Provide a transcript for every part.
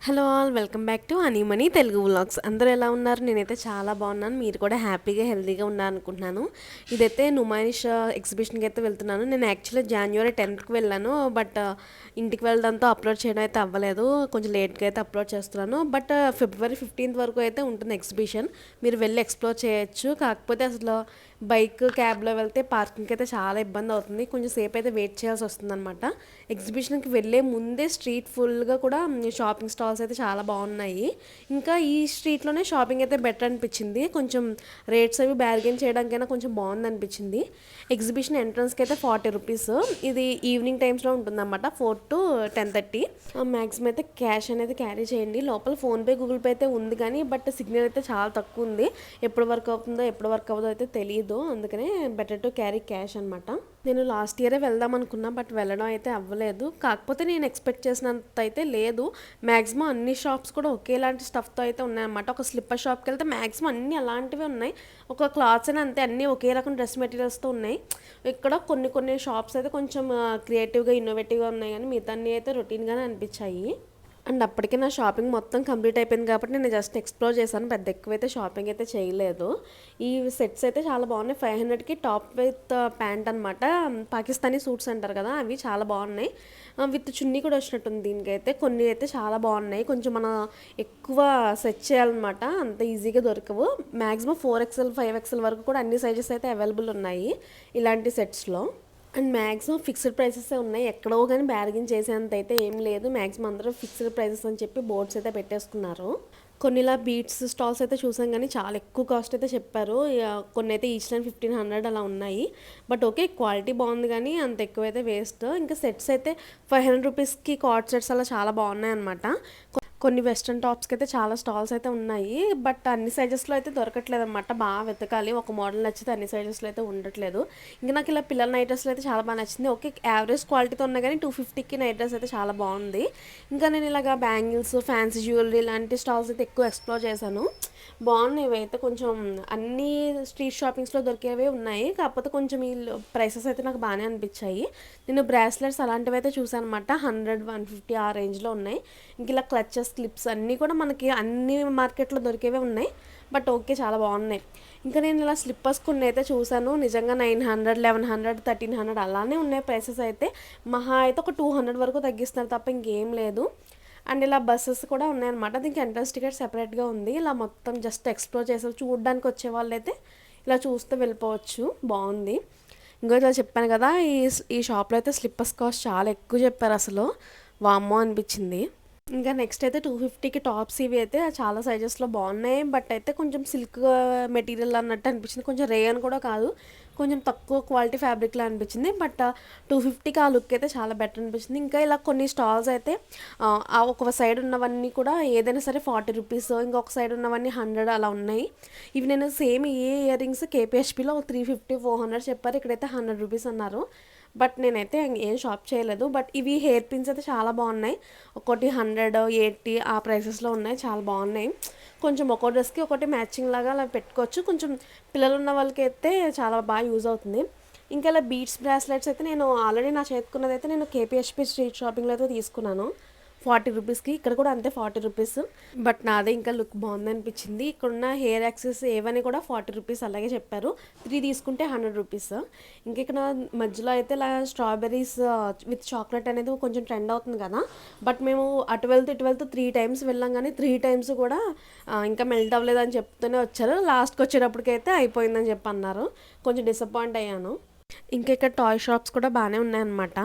Hello all welcome back to Animoney Telugu vlogs. అందరూ ఎలా ఉన్నారు? నేనైతే చాలా బాగున్నాను. మీరు కూడా హ్యాపీగా హెల్తీగా ఉన్నారు అనుకుంటున్నాను. ఇదైతే నుమాయిష్ ఎగ్జిబిషన్కి అయితే వెళ్తున్నాను. నేను యాక్చువల్లీ జనవరి 10th వెళ్ళాను. బట్ ఇంటికి వెళ్ళడంతో అప్లోడ్ చేయడం అయితే అవ్వలేదు. కొంచెం లేట్గా అయితే అప్లోడ్ చేస్తున్నాను. బట్ ఫిబ్రవరి 15th వరకు అయితే ఉంటుంది ఎగ్జిబిషన్. మీరు వెళ్ళి ఎక్స్ప్లోర్ చేయొచ్చు. కాకపోతే అసలు బైక్ క్యాబ్లో వెళ్తే పార్కింగ్కి అయితే చాలా ఇబ్బంది అవుతుంది. కొంచెం సేపు అయితే వెయిట్ చేయాల్సి వస్తుంది అనమాట. ఎగ్జిబిషన్కి వెళ్ళే ముందే స్ట్రీట్ ఫుల్గా కూడా షాపింగ్ స్టాల్స్ అయితే చాలా బాగున్నాయి. ఇంకా ఈ స్ట్రీట్లోనే షాపింగ్ అయితే బెటర్ అనిపించింది. కొంచెం రేట్స్ అవి బ్యార్గెన్ చేయడానికైనా కొంచెం బాగుంది అనిపించింది. ఎగ్జిబిషన్ ఎంట్రన్స్కి అయితే 40 రూపీస్. ఇది ఈవినింగ్ టైమ్స్లో ఉంటుందన్నమాట, 4 to 10:30. మ్యాక్సిమం అయితే క్యాష్ అనేది క్యారీ చేయండి. లోపల ఫోన్పే గూగుల్ పే అయితే ఉంది కానీ బట్ సిగ్నల్ అయితే చాలా తక్కువ ఉంది. ఎప్పుడు వర్క్ అవుతుందో ఎప్పుడు వర్క్ అవ్వదో అయితే తెలియదు. అందుకనే బెటర్ టు క్యారీ క్యాష్ అనమాట. నేను లాస్ట్ ఇయరే వెళ్దాం అనుకున్నా బట్ వెళ్ళడం అయితే అవ్వలేదు. కాకపోతే నేను ఎక్స్పెక్ట్ చేసినంత అయితే లేదు. మ్యాక్సిమం అన్ని షాప్స్ కూడా ఒకేలాంటి స్టఫ్తో అయితే ఉన్నాయన్నమాట. ఒక స్లిప్పర్ షాప్కి వెళ్తే మ్యాక్సిమం అన్ని అలాంటివే ఉన్నాయి. ఒక క్లాత్స్ అయినా అంతే, అన్నీ ఒకే రకం డ్రెస్ మెటీరియల్స్తో ఉన్నాయి. ఇక్కడ కొన్ని షాప్స్ అయితే కొంచెం క్రియేటివ్గా ఇన్నోవేటివ్గా ఉన్నాయి కానీ మిగతా అన్నీ అయితే రొటీన్గానే అనిపించాయి. అండ్ అప్పటికే నా షాపింగ్ మొత్తం కంప్లీట్ అయిపోయింది కాబట్టి నేను జస్ట్ ఎక్స్ప్లోర్ చేశాను. పెద్ద ఎక్కువైతే షాపింగ్ అయితే చేయలేదు. ఈ సెట్స్ అయితే చాలా బాగున్నాయి. 500కి టాప్ విత్ ప్యాంట్ అనమాట. పాకిస్తానీ సూట్స్ అంటారు కదా, అవి చాలా బాగున్నాయి. విత్ చున్నీ కూడా వచ్చినట్టుంది దీనికైతే. కొన్ని అయితే చాలా బాగున్నాయి. కొంచెం మనం ఎక్కువ సెట్ చేయాలన్నమాట, అంత ఈజీగా దొరకవు. మ్యాక్సిమం 4XL 5XL వరకు కూడా అన్ని సైజెస్ అయితే అవైలబుల్ ఉన్నాయి ఇలాంటి సెట్స్లో. అండ్ మ్యాక్సిమం ఫిక్స్డ్ ప్రైసెస్ ఉన్నాయి. ఎక్కడో కానీ బ్యార్గెన్ చేసేంత అయితే ఏం లేదు. మ్యాక్సిమం అందరూ ఫిక్స్డ్ ప్రైసెస్ అని చెప్పి బోర్డ్స్ అయితే పెట్టేసుకున్నారు. కొన్ని ఇలా బీట్స్ స్టాల్స్ అయితే చూసాం కానీ చాలా ఎక్కువ కాస్ట్ అయితే చెప్పారు. కొన్ని అయితే ఈచ్ లైన్ 1500 అలా ఉన్నాయి. బట్ ఓకే, క్వాలిటీ బాగుంది కానీ అంత ఎక్కువైతే వేస్ట్. ఇంకా సెట్స్ అయితే 500 రూపీస్కి కార్డ్ సెట్స్ అలా చాలా బాగున్నాయి అనమాట. కొన్ని వెస్ట్రన్ టాప్స్కి అయితే చాలా స్టాల్స్ అయితే ఉన్నాయి. బట్ అన్ని సైజెస్లో అయితే దొరకట్లేదు అనమాట. బాగా వెతకాలి. ఒక మోడల్ నచ్చితే అన్ని సైజెస్లో అయితే ఉండట్లేదు. ఇంకా నాకు ఇలా పిల్లల నైట్ డ్రెస్లు అయితే చాలా బాగా నచ్చింది. ఓకే, యావరేజ్ క్వాలిటీతో ఉన్నా కానీ 250కి నైట్ డ్రెస్ అయితే చాలా బాగుంది. ఇంకా నేను ఇలాగా బ్యాంగిల్స్, ఫ్యాన్సీ జ్యువెలరీ లాంటి స్టాల్స్ అయితే ఎక్కువ ఎక్స్ప్లోర్ చేశాను. బాగున్నాయి. ఇవైతే కొంచెం అన్ని స్ట్రీట్ షాపింగ్స్లో దొరికేవే ఉన్నాయి. కాకపోతే కొంచెం ఈ ప్రైసెస్ అయితే నాకు బాగానే అనిపించాయి. నేను బ్రాస్లెట్స్ అలాంటివి అయితే చూసాను అనమాట. 100, 150 ఆ రేంజ్లో ఉన్నాయి. ఇంక ఇలా క్లచెస్, క్లిప్స్ అన్నీ కూడా మనకి అన్ని మార్కెట్లో దొరికేవే ఉన్నాయి. బట్ ఓకే, చాలా బాగున్నాయి. ఇంకా నేను ఇలా స్లిప్పర్స్ కొన్ని అయితే చూసాను. నిజంగా 900, 1100, 1300 అలానే ఉన్నాయి ప్రైసెస్ అయితే. మహా అయితే ఒక 200 వరకు తగ్గిస్తున్నారు తప్ప ఇంకేం లేదు. అండ్ ఇలా బస్సెస్ కూడా ఉన్నాయన్నమాట. దీనికి ఎంట్రన్స్ టికెట్ సెపరేట్గా ఉంది. ఇలా మొత్తం జస్ట్ ఎక్స్ప్లోర్ చేసి చూడడానికి వచ్చే వాళ్ళు అయితే ఇలా చూస్తే వెళ్ళిపోవచ్చు. బాగుంది. ఇంకో ఇలా చెప్పాను కదా, ఈ షాప్లో అయితే స్లిప్పర్స్ కాస్ట్ చాలా ఎక్కువ చెప్పారు. అసలు వామ్మో అనిపించింది. ఇంకా నెక్స్ట్ అయితే 250కి టాప్స్ ఇవి అయితే చాలా సైజెస్లో బాగున్నాయి. బట్ అయితే కొంచెం సిల్క్ మెటీరియల్ అన్నట్టు అనిపించింది. కొంచెం రేయన్ కూడా కాదు, కొంచెం తక్కువ క్వాలిటీ ఫ్యాబ్రిక్లా అనిపించింది. బట్ 250కి ఆ లుక్ అయితే చాలా బెటర్ అనిపించింది. ఇంకా ఇలా కొన్ని స్టాల్స్ అయితే ఒక సైడ్ ఉన్నవన్నీ కూడా ఏదైనా సరే 40 రూపీస్, ఇంకొక సైడ్ ఉన్నవన్నీ 100 అలా ఉన్నాయి. ఇవి నేను సేమ్ ఈ ఇయర్ రింగ్స్ కేపీహెచ్పిలో 350, 400 చెప్పారు. ఇక్కడైతే 100 రూపీస్ అన్నారు. బట్ నేనైతే ఏం షాప్ చేయలేదు. బట్ ఇవి హెయిర్ పిన్స్ అయితే చాలా బాగున్నాయి. ఒకటి 100, 80 ఆ ప్రైసెస్లో ఉన్నాయి. చాలా బాగున్నాయి. కొంచెం ఒక్కో డ్రెస్కి ఒకటి మ్యాచింగ్ లాగా అలా పెట్టుకోవచ్చు. కొంచెం పిల్లలు ఉన్న వాళ్ళకి అయితే చాలా బాగా యూజ్ అవుతుంది. ఇంకా ఇలా బీట్స్ బ్రాస్లెట్స్ అయితే నేను ఆల్రెడీ నా చేతుకున్నది అయితే నేను కేపీహెచ్పి స్ట్రీట్ షాపింగ్లో అయితే తీసుకున్నాను 40 రూపీస్కి. ఇక్కడ కూడా అంతే 40 రూపీస్. బట్ నాదే ఇంకా లుక్ బాగుంది అనిపించింది. ఇక్కడున్న హెయిర్ యాక్సెస్ ఏవని కూడా 40 రూపీస్ అలాగే చెప్పారు. 3 తీసుకుంటే 100 రూపీస్. ఇంకా ఇక్కడ మధ్యలో అయితే ఇలా స్ట్రాబెర్రీస్ విత్ చాక్లెట్ అనేది కొంచెం ట్రెండ్ అవుతుంది కదా. బట్ మేము అటు వెళ్తూ 3 టైమ్స్ వెళ్ళాం కానీ 3 టైమ్స్ కూడా ఇంకా మెల్ట్ అవ్వలేదు అని చెప్తూనే వచ్చారు. లాస్ట్కి వచ్చేటప్పటికైతే అయిపోయిందని చెప్పి అన్నారు. కొంచెం డిసప్పాయింట్ అయ్యాను. ఇంకా ఇక్కడ టాయ్ షాప్స్ కూడా బాగానే ఉన్నాయన్నమాట.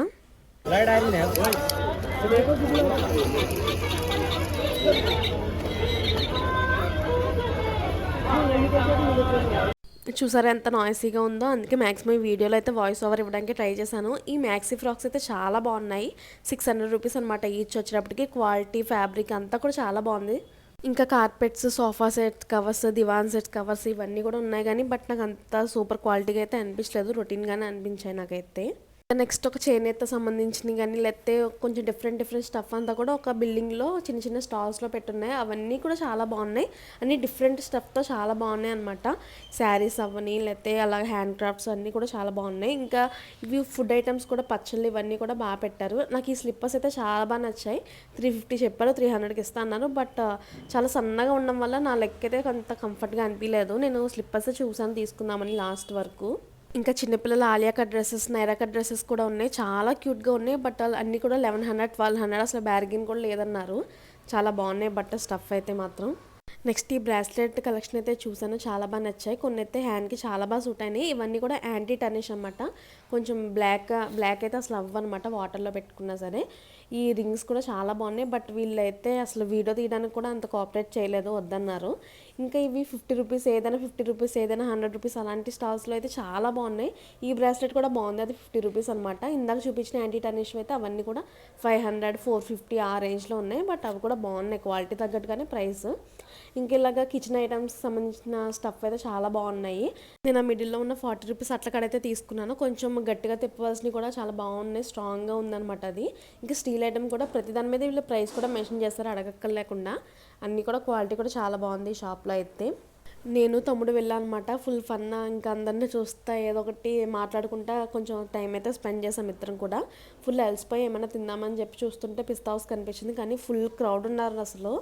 చూసారా ఎంత నాయిసీగా ఉందో. అందుకే మ్యాక్సిమం వీడియోలో అయితే వాయిస్ ఓవర్ ఇవ్వడానికి ట్రై చేశాను. ఈ మ్యాక్సీ ఫ్రాక్స్ అయితే చాలా బాగున్నాయి. 600 రూపీస్ అనమాట ఈచ్. వచ్చేటప్పటికి క్వాలిటీ, ఫ్యాబ్రిక్ అంతా కూడా చాలా బాగుంది. ఇంకా కార్పెట్స్, సోఫా సెట్స్ కవర్స్, దివాన్ సెట్స్ కవర్స్ ఇవన్నీ కూడా ఉన్నాయి కానీ బట్ నాకు అంత సూపర్ క్వాలిటీగా అయితే అనిపించలేదు. రొటీన్గానే అనిపించాయి నాకైతే. నెక్స్ట్ ఒక చేనేత సంబంధించినవి కానీ లేకపోతే కొంచెం డిఫరెంట్ డిఫరెంట్ స్టఫ్ అంతా కూడా ఒక బిల్డింగ్లో చిన్న చిన్న స్టాల్స్లో పెట్టున్నాయి. అవన్నీ కూడా చాలా బాగున్నాయి. అన్నీ డిఫరెంట్ స్టఫ్తో చాలా బాగున్నాయి అనమాట. శారీస్ అవ్వని లేకపోతే అలా హ్యాండ్ క్రాఫ్ట్స్ అన్నీ కూడా చాలా బాగున్నాయి. ఇంకా ఇవి ఫుడ్ ఐటమ్స్ కూడా పచ్చళ్ళు ఇవన్నీ కూడా బాగా పెట్టారు. నాకు ఈ స్లిప్పర్స్ అయితే చాలా బాగా నచ్చాయి. 350 చెప్పారు, 300కి ఇస్తా అన్నారు. బట్ చాలా సన్నగా ఉండడం వల్ల నా లెక్క అయితే కొంత కంఫర్ట్గా అనిపించలేదు. నేను స్లిప్పర్స్ చూసాను తీసుకుందామని లాస్ట్ వరకు. ఇంకా చిన్నపిల్లల Alia cut dresses, Naira cut dresses కూడా ఉన్నాయి. చాలా క్యూట్గా ఉన్నాయి. బట్ అన్నీ కూడా 1100, 1200 అసలు బ్యార్గిన్ కూడా లేదన్నారు. చాలా బాగున్నాయి బట్ స్టఫ్ అయితే మాత్రం. నెక్స్ట్ ఈ బ్రాస్లెట్ కలెక్షన్ అయితే చూసాను, చాలా బాగా నచ్చాయి. కొన్ని అయితే హ్యాండ్కి చాలా బాగా సూట్ అయినాయి. ఇవన్నీ కూడా యాంటీ టర్నిష్ అనమాట. కొంచెం బ్లాక్ అయితే అసలు అవ్వనమాట వాటర్లో పెట్టుకున్నా సరే. ఈ రింగ్స్ కూడా చాలా బాగున్నాయి. బట్ వీళ్ళైతే అసలు వీడియో తీయడానికి కూడా అంత కోఆపరేట్ చేయలేదు, వద్దన్నారు. ఇంకా ఇవి 50 రూపీస్ ఏదైనా, 50 రూపీస్ ఏదైనా, 100 రూపీస్ అలాంటి స్టాల్స్లో అయితే చాలా బాగున్నాయి. ఈ బ్రాస్లెట్ కూడా బాగుంది, అది 50 రూపీస్ అనమాట. ఇందాక చూపించిన యాంటీ టర్నిష్ అయితే అవన్నీ కూడా 500, 450 ఆ రేంజ్లో ఉన్నాయి. బట్ అవి కూడా బాగున్నాయి, క్వాలిటీ తగ్గట్టుగానే ప్రైస్. ఇంకా ఇలాగా కిచెన్ ఐటమ్స్ సంబంధించిన స్టఫ్ అయితే చాలా బాగున్నాయి. నేను ఆ మిడిల్లో ఉన్న 40 రూపీస్ అట్ల కాడైతే తీసుకున్నాను. కొంచెం గట్టిగా తిప్పవలసినవి కూడా చాలా బాగున్నాయి, స్ట్రాంగ్గా ఉందన్నమాట అది. ఇంకా స్టీల్ ఐటమ్ కూడా ప్రతి దాని మీద వీళ్ళు ప్రైస్ కూడా మెన్షన్ చేస్తారు అడగక్కర్లేకుండా. అన్నీ కూడా క్వాలిటీ కూడా చాలా బాగుంది ఈ షాప్లో అయితే. నేను తమ్ముడు వెళ్ళానమాట, ఫుల్ ఫన్. ఇంకా అందరినీ చూస్తా ఏదో ఒకటి మాట్లాడుకుంటా కొంచెం టైం అయితే స్పెండ్ చేసాం ఇద్దరం కూడా. ఫుల్ అలసిపోయి ఏమైనా తిందామని చెప్పి చూస్తుంటే పిస్తా హౌస్ కనిపించింది, కానీ ఫుల్ క్రౌడ్ ఉన్నారు అసలు.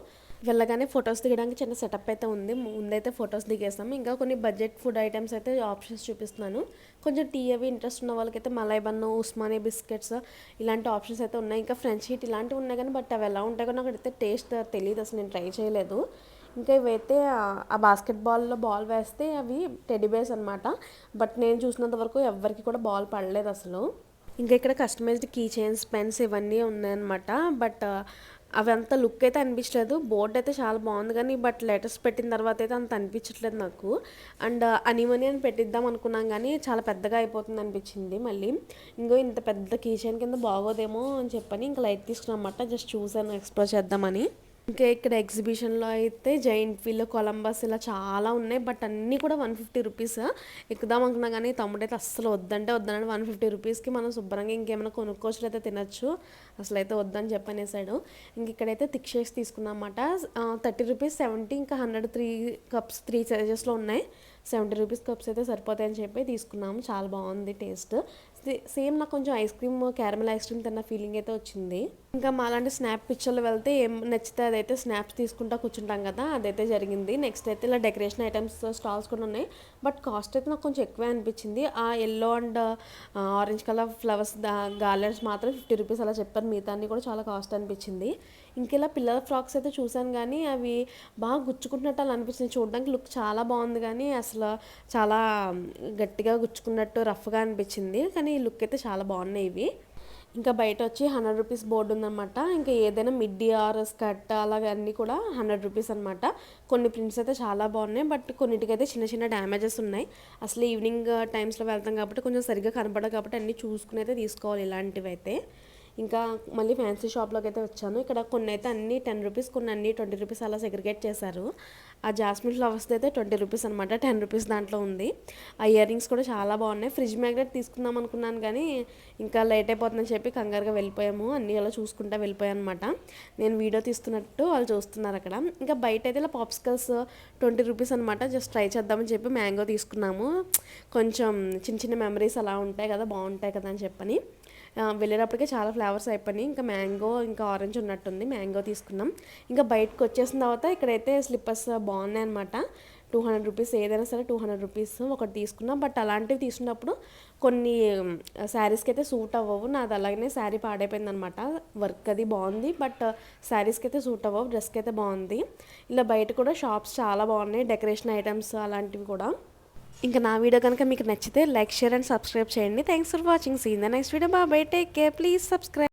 వెళ్ళగానే ఫొటోస్ దిగడానికి చిన్న సెటప్ అయితే ఉంది, ముందైతే ఫొటోస్ దిగేసాం. ఇంకా కొన్ని బడ్జెట్ ఫుడ్ ఐటమ్స్ అయితే ఆప్షన్స్ చూపిస్తున్నాను. కొంచెం టీ అవి ఇంట్రెస్ట్ ఉన్న వాళ్ళకైతే మలై బన్ను, ఉస్మానియా బిస్కెట్స్ ఇలాంటి ఆప్షన్స్ అయితే ఉన్నాయి. ఇంకా ఫ్రెంచ్ హీట్ ఇలాంటివి ఉన్నాయి, కానీ బట్ అవి ఎలా ఉంటాయో నాకైతే టేస్ట్ తెలియదు, అసలు నేను ట్రై చేయలేదు. ఇంకా ఇవైతే ఆ బాస్కెట్బాల్లో బాల్ వేస్తే అవి టెడ్డీ బేర్స్ అనమాట. బట్ నేను చూసినంత వరకు ఎవరికి కూడా బాల్ పడలేదు అసలు. ఇంకా ఇక్కడ కస్టమైజ్డ్ కీ చైన్స్, పెన్స్ ఇవన్నీ ఉన్నాయన్నమాట. బట్ అవి అంత లుక్ అయితే అనిపించలేదు. బోర్డ్ అయితే చాలా బాగుంది, కానీ బట్ లెటర్స్ పెట్టిన తర్వాత అయితే అంత అనిపించట్లేదు నాకు. అండ్ అనిమనీ అని పెట్టిద్దాం అనుకున్నాం, కానీ చాలా పెద్దగా అయిపోతుంది అనిపించింది మళ్ళీ. ఇంకో ఇంత పెద్ద కీ చైన్ కింద బాగోదేమో అని చెప్పని ఇంకా లైట్ తీసుకున్నమాట, జస్ట్ చూసాను ఎక్స్ప్లోర్ చేద్దామని. ఇంకా ఇక్కడ ఎగ్జిబిషన్లో అయితే జైంట్ వీల్, కొలంబస్ ఇలా చాలా ఉన్నాయి. బట్ అన్నీ కూడా 150 రూపీస్. ఎక్కుదాం అనుకున్నా కానీ తమ్ముడైతే అస్సలు వద్దంటే వద్దనండి. 150 రూపీస్కి మనం శుభ్రంగా ఇంకేమైనా కొనుక్కోవచ్చు అయితే తినచ్చు, అసలు అయితే వద్దని చెప్పనేసాడు. ఇంక ఇక్కడైతే థిక్ షేక్స్ తీసుకున్నాం అన్నమాట. 30 రూపీస్, 70, ఇంకా 100, 3 కప్స్ 3 సైజెస్లో ఉన్నాయి. 70 రూపీస్ కప్స్ అయితే సరిపోతాయని చెప్పి తీసుకున్నాము. చాలా బాగుంది టేస్ట్. సేమ్ నాకు కొంచెం ice cream, caramel ice cream తిన్న ఫీలింగ్ అయితే వచ్చింది. ఇంకా మాలాంటి స్నాప్ పిక్చర్లు వెళ్తే ఏం నచ్చితే అదైతే స్నాప్స్ తీసుకుంటా కూర్చుంటాం కదా, అదైతే జరిగింది. నెక్స్ట్ అయితే ఇలా డెకరేషన్ ఐటమ్స్ స్టాల్స్ కూడా ఉన్నాయి. బట్ కాస్ట్ అయితే నాకు కొంచెం ఎక్కువే అనిపించింది. ఆ yellow and orange colour flowers garlands మాత్రం 50 రూపీస్ అలా చెప్పారు, మిగతా అన్ని కూడా చాలా కాస్ట్ అనిపించింది. ఇంక ఇలా పిల్లల ఫ్రాక్స్ అయితే చూసాను, కానీ అవి బాగా గుచ్చుకుంటున్నట్టు అలా అనిపించింది. చూడడానికి లుక్ చాలా బాగుంది, కానీ అసలు చాలా గట్టిగా గుచ్చుకున్నట్టు రఫ్గా అనిపించింది. కానీ ఈ లుక్ అయితే చాలా బాగున్నాయి ఇవి. ఇంకా బయట వచ్చి 100 రూపీస్ బోర్డు ఉందన్నమాట. ఇంకా ఏదైనా మిడ్డీ ఆర్ స్కర్ట్ అలాగే అన్నీ కూడా 100 రూపీస్ అనమాట. కొన్ని ప్రింట్స్ అయితే చాలా బాగున్నాయి, బట్ కొన్నిటికైతే చిన్న చిన్న డ్యామేజెస్ ఉన్నాయి. అసలు ఈవినింగ్ టైమ్స్లో వెళ్తాం కాబట్టి కొంచెం సరిగ్గా కనపడదు, కాబట్టి అన్నీ చూసుకుని అయితే తీసుకోవాలి ఇలాంటివి అయితే. ఇంకా మళ్ళీ ఫ్యాన్సీ షాప్లోకి అయితే వచ్చాను. ఇక్కడ కొన్ని అయితే అన్నీ 10 రూపీస్, కొన్ని అన్నీ 20 రూపీస్ అలా సెగ్రిగేట్ చేశారు. ఆ జాస్మిన్ ఫ్లవర్స్ అయితే 20 రూపీస్ అనమాట, 10 రూపీస్ దాంట్లో ఉంది. ఆ ఇయర్ రింగ్స్ కూడా చాలా బాగున్నాయి. ఫ్రిడ్జ్ మ్యాగ్నెట్ తీసుకుందాం అనుకున్నాను, కానీ ఇంకా లేట్ అయిపోతుందని చెప్పి కంగారుగా వెళ్ళిపోయాము. అన్నీ అలా చూసుకుంటా వెళ్ళిపోయాను అనమాట. నేను వీడియో తీస్తున్నట్టు వాళ్ళు చూస్తున్నారు అక్కడ. ఇంకా బయట అయితే ఇలా పాప్సికల్స్ 20 రూపీస్ అనమాట. జస్ట్ ట్రై చేద్దామని చెప్పి మ్యాంగో తీసుకున్నాము. కొంచెం చిన్న చిన్న మెమరీస్ అలా ఉంటాయి కదా, బాగుంటాయి కదా అని చెప్పని. వెళ్ళేటప్పటికే చాలా ఫ్లేవర్స్ అయిపోయినాయి. ఇంకా మ్యాంగో, ఇంకా ఆరెంజ్ ఉన్నట్టుంది, మ్యాంగో తీసుకున్నాం. ఇంకా బయటకు వచ్చేసిన తర్వాత ఇక్కడైతే స్లిప్పర్స్ బాగున్నాయి అనమాట. 200 రూపీస్ ఏదైనా సరే 200 రూపీస్ ఒకటి తీసుకున్నాం. బట్ అలాంటివి తీసుకున్నప్పుడు కొన్ని శారీస్కి అయితే సూట్ అవ్వవు. నాది అలాగనే శారీ పాడైపోయింది అనమాట. వర్క్ అది బాగుంది, బట్ శారీస్కి అయితే సూట్ అవ్వవు, డ్రెస్కి అయితే బాగుంది. ఇలా బయట కూడా షాప్స్ చాలా బాగున్నాయి, డెకరేషన్ ఐటమ్స్ అలాంటివి కూడా. ఇంకా నా వీడియో కనుక మీకు నచ్చితే లైక్, షేర్ అండ్ సబ్స్క్రైబ్ చేయండి. Thanks for watching. See in the next video. Bye, take care, please subscribe.